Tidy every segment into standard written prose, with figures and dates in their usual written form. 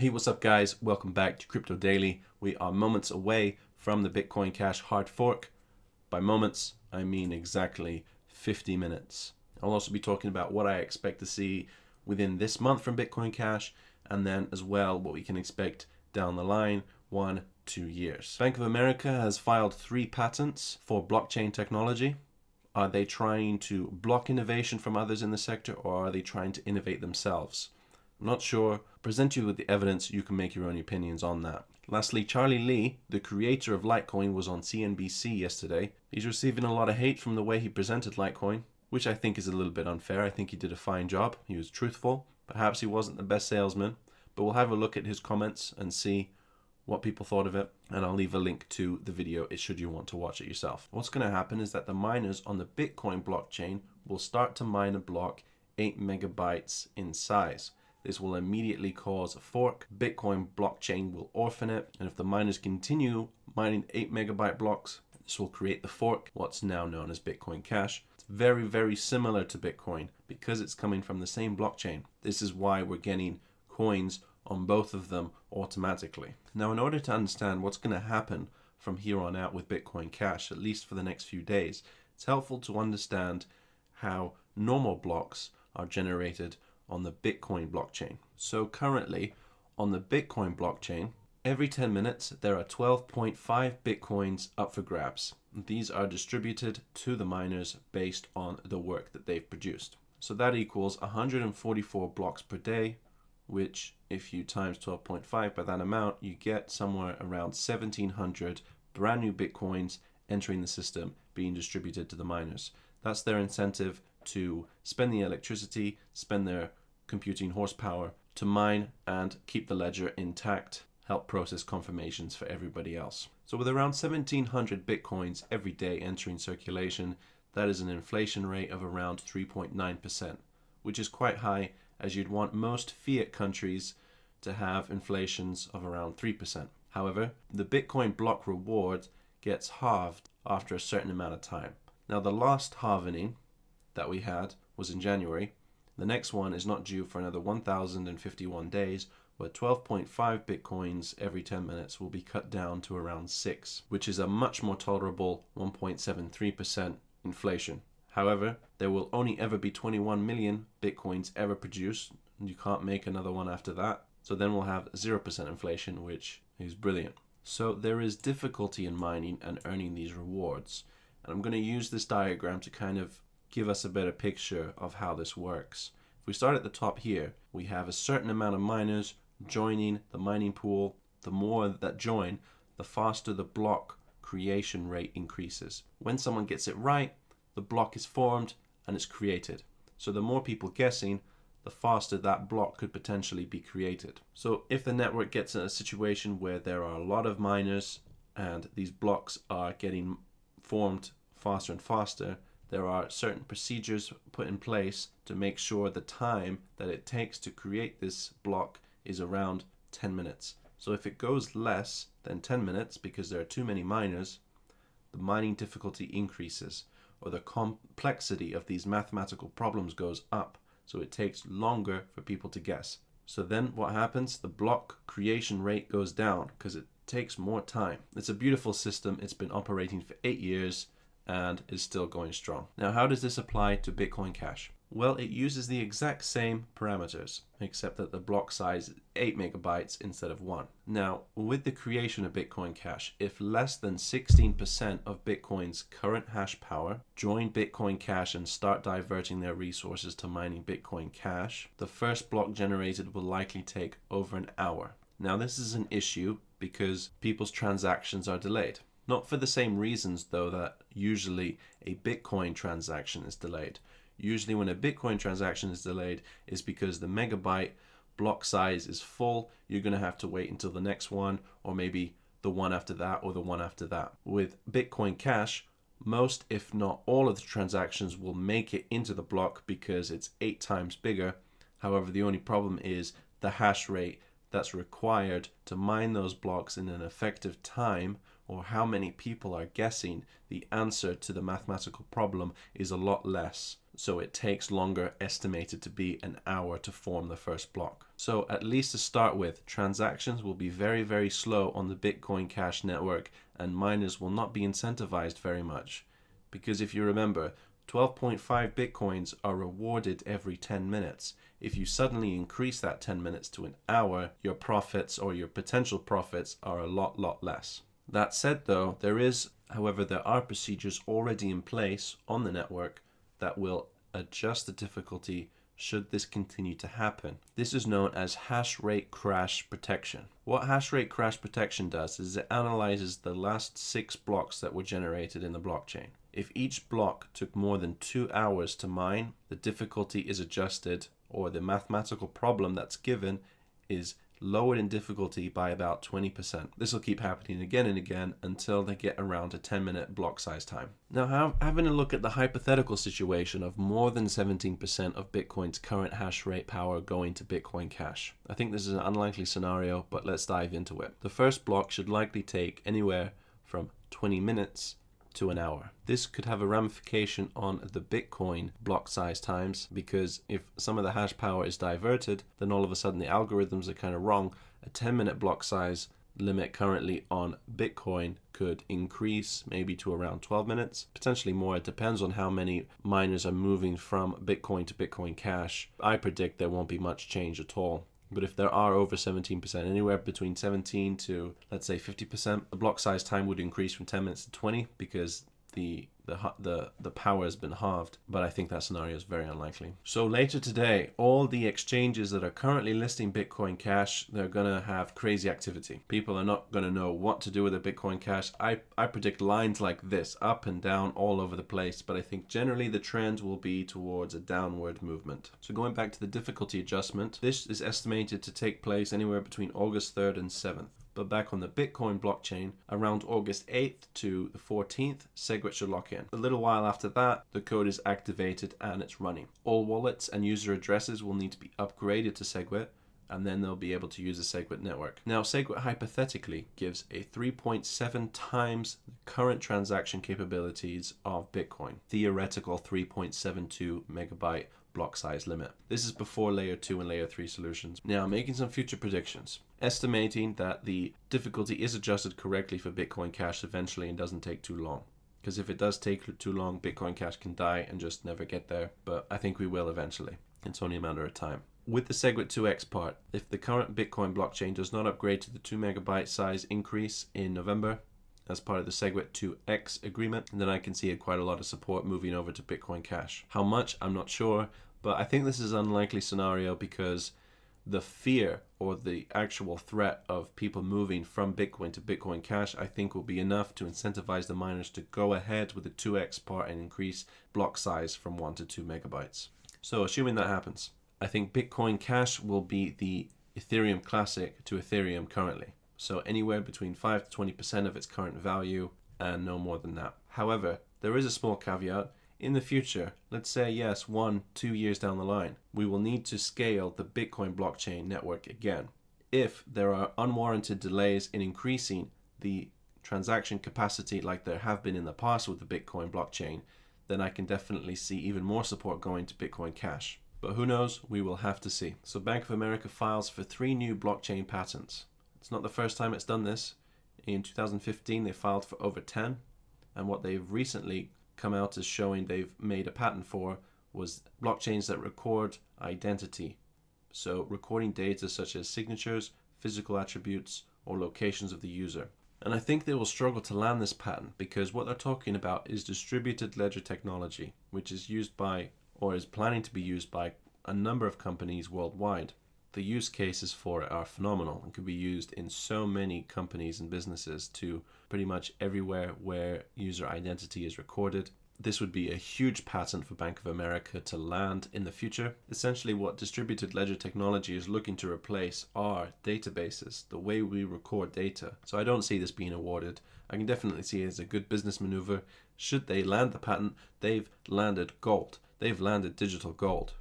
Hey, what's up guys? Welcome back to Crypto Daily. We are moments away from the Bitcoin Cash hard fork. By moments, I mean exactly 50 minutes. I'll also be talking about what I expect to see within this month from Bitcoin Cash, and then as well what we can expect down the line 1-2 years. Bank of America has filed 3 patents for blockchain technology. Are they trying to block innovation from others in the sector, or are they trying to innovate themselves? I'm not sure. I'll present you with the evidence. You can make your own opinions on that. Lastly, Charlie Lee, the creator of Litecoin, was on CNBC yesterday. He's receiving a lot of hate from the way he presented Litecoin, which I think is a little bit unfair. I think he did a fine job. He was truthful. Perhaps he wasn't the best salesman, but we'll have a look at his comments and see what people thought of it, and I'll leave a link to the video should you want to watch it yourself. What's going to happen is that the miners on the Bitcoin blockchain will start to mine a block 8 megabytes in size. This will immediately cause a fork. Bitcoin blockchain will orphan it, and if the miners continue mining 8 megabyte blocks, this will create the fork, what's now known as Bitcoin Cash. It's very, very similar to Bitcoin because it's coming from the same blockchain. This is why we're getting coins on both of them automatically. Now, in order to understand what's going to happen from here on out with Bitcoin Cash, at least for the next few days, it's helpful to understand how normal blocks are generated on the Bitcoin blockchain. So currently on the Bitcoin blockchain, every 10 minutes there are 12.5 Bitcoins up for grabs. These are distributed to the miners based on the work that they've produced. So that equals 144 blocks per day, which if you times 12.5 by that amount, you get somewhere around 1,700 brand new Bitcoins entering the system being distributed to the miners. That's their incentive to spend the electricity, spend their computing horsepower to mine and keep the ledger intact, help process confirmations for everybody else. So with around 1,700 Bitcoins every day entering circulation, that is an inflation rate of around 3.9%, which is quite high, as you'd want most fiat countries to have inflations of around 3%. However, the Bitcoin block reward gets halved after a certain amount of time. Now, the last halvening that we had was in January. The next one is not due for another 1,051 days, where 12.5 Bitcoins every 10 minutes will be cut down to around 6, which is a much more tolerable 1.73% inflation. However, there will only ever be 21 million Bitcoins ever produced. You can't make another one after that. So then we'll have 0% inflation, which is brilliant. So there is difficulty in mining and earning these rewards. And I'm going to use this diagram to kind of give us a better picture of how this works. If we start at the top here, we have a certain amount of miners joining the mining pool. The more that join, the faster the block creation rate increases. When someone gets it right, the block is formed and it's created. So the more people guessing, the faster that block could potentially be created. So if the network gets in a situation where there are a lot of miners and these blocks are getting formed faster and faster, there are certain procedures put in place to make sure the time that it takes to create this block is around 10 minutes. So if it goes less than 10 minutes because there are too many miners, the mining difficulty increases, or the complexity of these mathematical problems goes up, so it takes longer for people to guess. So then what happens? The block creation rate goes down because it takes more time. It's a beautiful system. It's been operating for 8 years and is still going strong. Now, how does this apply to Bitcoin Cash? Well, it uses the exact same parameters, except that the block size is 8 megabytes instead of 1. Now, with the creation of Bitcoin Cash, if less than 16% of Bitcoin's current hash power join Bitcoin Cash and start diverting their resources to mining Bitcoin Cash, the first block generated will likely take over an hour. Now, this is an issue because people's transactions are delayed. Not for the same reasons, though, that usually a Bitcoin transaction is delayed. Usually when a Bitcoin transaction is delayed is because the megabyte block size is full. You're going to have to wait until the next one, or maybe the one after that, or the one after that. With Bitcoin Cash, most, if not all of the transactions will make it into the block because it's 8 times bigger. However, the only problem is the hash rate that's required to mine those blocks in an effective time, or how many people are guessing the answer to the mathematical problem, is a lot less. so it takes longer, estimated to be an hour, to form the first block. So at least to start with, transactions will be very, very slow on the Bitcoin Cash network, and miners will not be incentivized very much. Because if you remember, 12.5 Bitcoins are rewarded every 10 minutes. If you suddenly increase that 10 minutes to an hour, your profits, or your potential profits, are a lot less. That said though, there are procedures already in place on the network that will adjust the difficulty should this continue to happen. This is known as hash rate crash protection. What hash rate crash protection does is it analyzes the last 6 blocks that were generated in the blockchain. If each block took more than 2 hours to mine, the difficulty is adjusted, or the mathematical problem that's given is lowered in difficulty by about 20%. This will keep happening again and again until they get around a 10-minute block size time. Now, having a look at the hypothetical situation of more than 17% of Bitcoin's current hash rate power going to Bitcoin Cash. I think this is an unlikely scenario, but let's dive into it. The first block should likely take anywhere from 20 minutes to an hour. This could have a ramification on the Bitcoin block size times, because if some of the hash power is diverted, then all of a sudden the algorithms are kind of wrong. A 10-minute block size limit currently on Bitcoin could increase maybe to around 12 minutes, potentially more. It depends on how many miners are moving from Bitcoin to Bitcoin Cash. I predict there won't be much change at all. But if there are over 17%, anywhere between 17 to, let's say, 50%, the block size time would increase from 10 minutes to 20, because the power has been halved. But I think that scenario is very unlikely. So later today, all the exchanges that are currently listing Bitcoin Cash, they're gonna have crazy activity. People are not gonna know what to do with their Bitcoin Cash. I predict lines like this, up and down all over the place, but I think generally the trend will be towards a downward movement. So going back to the difficulty adjustment, this is estimated to take place anywhere between August 3rd and 7th. But back on the Bitcoin blockchain, around August 8th to the 14th, SegWit should lock in. A little while after that, the code is activated and it's running. All wallets and user addresses will need to be upgraded to SegWit, and then they'll be able to use the SegWit network. Now, SegWit hypothetically gives a 3.7 times the current transaction capabilities of Bitcoin, theoretical 3.72 megabyte block size limit. This is before layer 2 and layer 3 solutions. Now, making some future predictions, estimating that the difficulty is adjusted correctly for Bitcoin Cash eventually and doesn't take too long. Because if it does take too long, Bitcoin Cash can die and just never get there. But I think we will eventually. It's only a matter of time. With the SegWit 2x part, if the current Bitcoin blockchain does not upgrade to the 2 megabyte size increase in November as part of the SegWit 2x agreement, then I can see quite a lot of support moving over to Bitcoin Cash. How much, I'm not sure, but I think this is an unlikely scenario, because the fear or the actual threat of people moving from Bitcoin to Bitcoin Cash, I think, will be enough to incentivize the miners to go ahead with the 2x part and increase block size from 1 to 2 megabytes. So assuming that happens, I think Bitcoin Cash will be the Ethereum Classic to Ethereum currently. So anywhere between 5 to 20% of its current value, and no more than that. However, there is a small caveat. In the future, let's say, yes, 1-2 years down the line, we will need to scale the Bitcoin blockchain network again. If there are unwarranted delays in increasing the transaction capacity like there have been in the past with the Bitcoin blockchain, then I can definitely see even more support going to Bitcoin Cash. But who knows? We will have to see. So Bank of America files for 3 new blockchain patents. It's not the first time it's done this. In 2015, they filed for over 10. And what they've recently come out as showing they've made a patent for was blockchains that record identity. So recording data such as signatures, physical attributes, or locations of the user. And I think they will struggle to land this patent, because what they're talking about is distributed ledger technology, which is used by, or is planning to be used by, a number of companies worldwide. The use cases for it are phenomenal and can be used in so many companies and businesses, to pretty much everywhere where user identity is recorded. This would be a huge patent for Bank of America to land in the future. Essentially, what distributed ledger technology is looking to replace are databases, the way we record data. So I don't see this being awarded. I can definitely see it as a good business maneuver. Should they land the patent, they've landed gold. They've landed digital gold.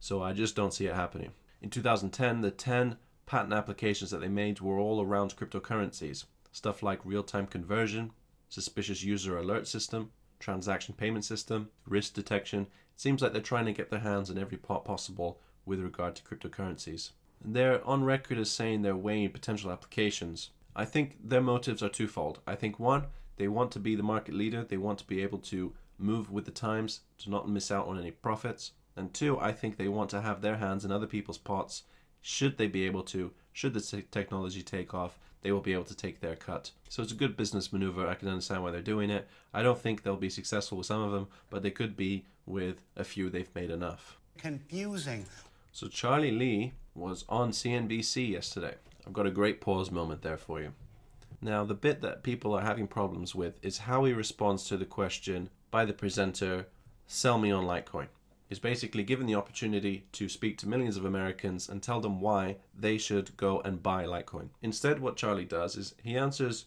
So I just don't see it happening. In 2010, the 10 patent applications that they made were all around cryptocurrencies. Stuff like real-time conversion, suspicious user alert system, transaction payment system, risk detection, Seems like they're trying to get their hands in every pot possible with regard to cryptocurrencies. They're on record as saying they're weighing potential applications. I think their motives are twofold. I think one, they want to be the market leader. They want to be able to move with the times to not miss out on any profits. And two, I think they want to have their hands in other people's pots. Should they be able to, should the technology take off, they will be able to take their cut. So it's a good business maneuver. I can understand why they're doing it. I don't think they'll be successful with some of them, but they could be with a few. They've made enough. Confusing. So Charlie Lee was on CNBC yesterday. I've got a great pause moment there for you. Now, the bit that people are having problems with is how he responds to the question by the presenter, sell me on Litecoin. He's basically given the opportunity to speak to millions of Americans and tell them why they should go and buy Litecoin. Instead, what Charlie does is he answers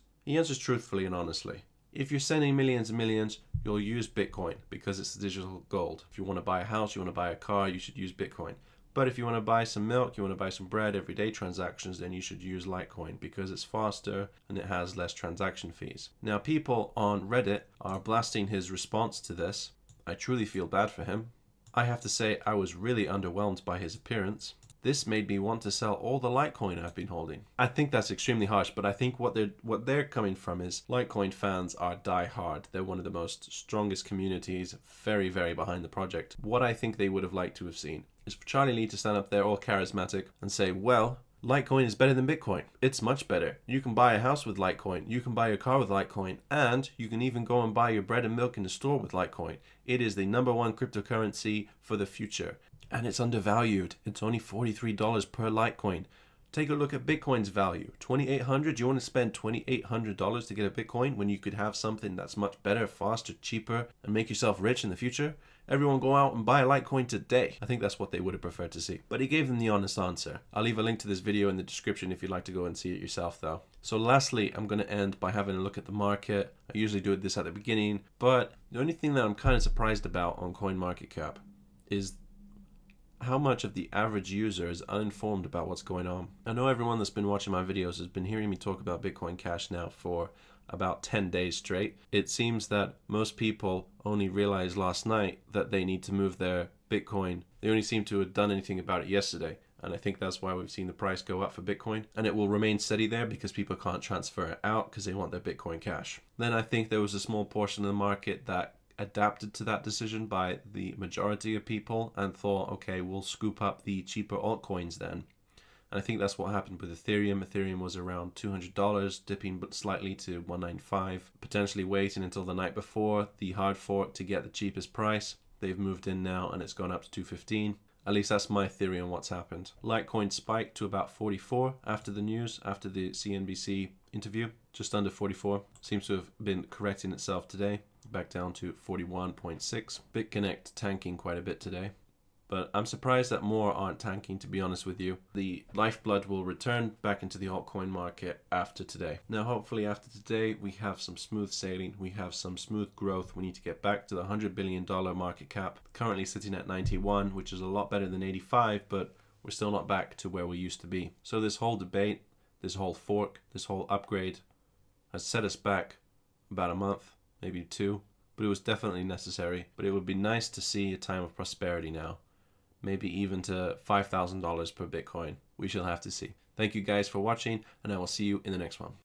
truthfully and honestly. If you're sending millions and millions, you'll use Bitcoin because it's digital gold. If you want to buy a house, you want to buy a car, you should use Bitcoin. But if you want to buy some milk, you want to buy some bread, everyday transactions, then you should use Litecoin because it's faster and it has less transaction fees. Now, people on Reddit are blasting his response to this. I truly feel bad for him. I have to say I was really underwhelmed by his appearance. This made me want to sell all the Litecoin I've been holding. I think that's extremely harsh, but I think what they're coming from is Litecoin fans are die-hard. They're one of the most strongest communities, very, very behind the project. What I think they would have liked to have seen is for Charlie Lee to stand up there all charismatic and say, well, Litecoin is better than Bitcoin. It's much better. You can buy a house with Litecoin. You can buy a car with Litecoin. And you can even go and buy your bread and milk in the store with Litecoin. It is the #1 cryptocurrency for the future. And it's undervalued. It's only $43 per Litecoin. Take a look at Bitcoin's value. $2,800. You want to spend $2,800 to get a Bitcoin when you could have something that's much better, faster, cheaper, and make yourself rich in the future? Everyone go out and buy a Litecoin today. I think that's what they would have preferred to see. But he gave them the honest answer. I'll leave a link to this video in the description if you'd like to go and see it yourself though. So lastly, I'm going to end by having a look at the market. I usually do this at the beginning, but the only thing that I'm kind of surprised about on CoinMarketCap is how much of the average user is uninformed about what's going on. I know everyone that's been watching my videos has been hearing me talk about Bitcoin Cash now for about 10 days straight. It seems that most people only realized last night that they need to move their Bitcoin. They only seem to have done anything about it yesterday. And I think that's why we've seen the price go up for Bitcoin. And it will remain steady there because people can't transfer it out because they want their Bitcoin Cash. Then I think there was a small portion of the market that adapted to that decision by the majority of people and thought, okay, we'll scoop up the cheaper altcoins then. And I think that's what happened with Ethereum. Ethereum was around $200, dipping slightly to $195, potentially waiting until the night before the hard fork to get the cheapest price. They've moved in now and it's gone up to $215. At least that's my theory on what's happened. Litecoin spiked to about 44 after the news, after the CNBC interview, just under 44. Seems to have been correcting itself today, back down to 41.6. BitConnect tanking quite a bit today. But I'm surprised that more aren't tanking, to be honest with you. The lifeblood will return back into the altcoin market after today. Now, hopefully after today, we have some smooth sailing. We have some smooth growth. We need to get back to the $100 billion market cap. Currently sitting at 91, which is a lot better than 85, but we're still not back to where we used to be. So this whole debate, this whole fork, this whole upgrade has set us back about a month, maybe two, but it was definitely necessary. But it would be nice to see a time of prosperity now. Maybe even to $5,000 per Bitcoin. We shall have to see. Thank you guys for watching, and I will see you in the next one.